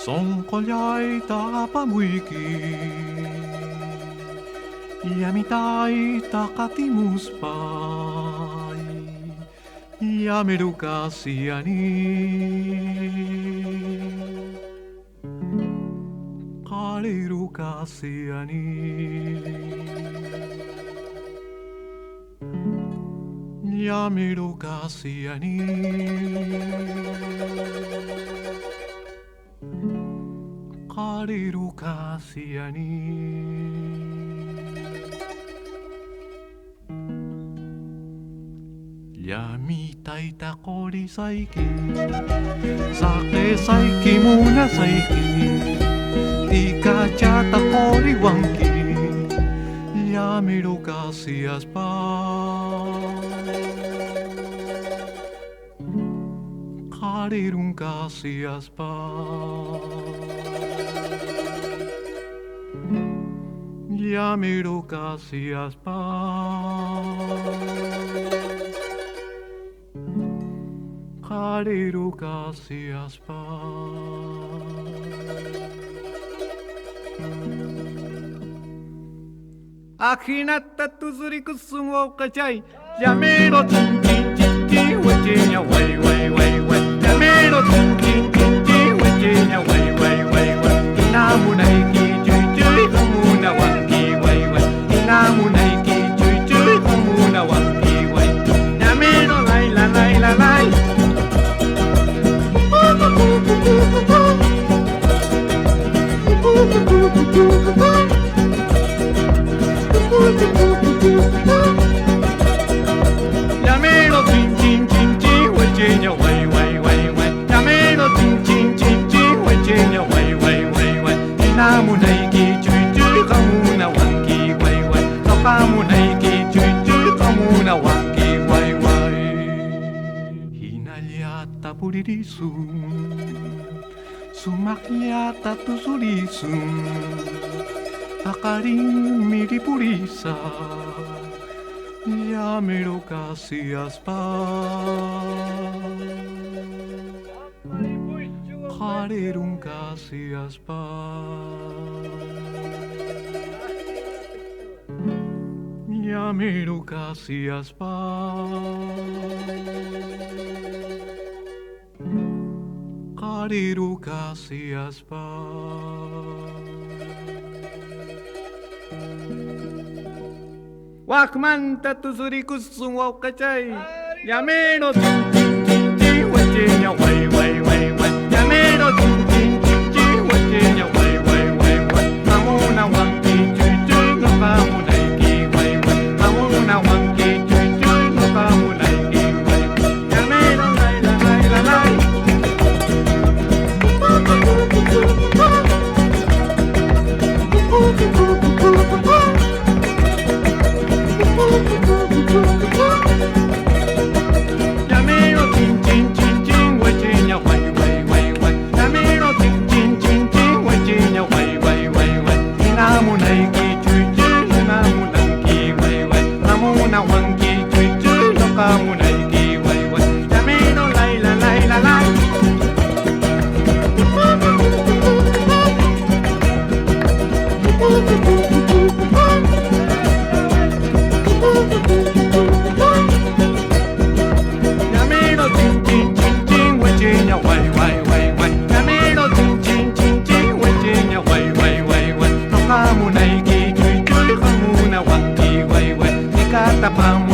Sonkoljai tapamuiki ja mitai takatimuspai ja medukasiani kalirukasiani ja medukasiani kalirukasiani ja mitaita kori saiki sake saiki muna saiki ika chata kori wanki ja medukasias pa kalirukasias pa ja medukasias pa kalirukasias pa Akhinata tuzuri kusungo kachai Yamero chin chin chin chin Wajenya way way way way Yamero chin chin chin chin Wajenya way way way way Inamunaiki chui chui Kamuna wanki way way Inamunaiki chui chui Kamuna wanki way Yamero lai la lai la lai Yamero chin chin chin chin Wajenya way way way way Yamero chin chin chin chin Wajenya way way way way Inamunaiki chui chui Kamuna wanki way way Nakamunaiki chui chui Kamuna wanki way way Hinalyata puririsu Sumakyata tusurisu Akarin miripurisa Ya medukasias pa kalirukasias pa Ya medukasias pa kalirukasias pa Wakman tatusuri kusungo kachai Yamero chin chin chin chin Wajenya way way way way Yamero chin chin chin chin Wajenya way way way way Kamuna wanki chui chui Nakamunaiki way way Kamuna wanki chui chui Nakamunaiki way way Yamero lai la lai la lai Yamero chin chin chin chin Wajenya way way way way Yamero chin chin chin chin Wajenya way way way way Inamunaiki chui chui Inamunaiki way way Namuna wanki chui chui Nakamunaiki way way Yamero lai la lai la lai Yamero chin chin chin chin Wajenya way way way way Yamero chin chin chin chin Wajenya way way way way Nakamunaiki chui chui Kamuna wanki way way Nikatapamu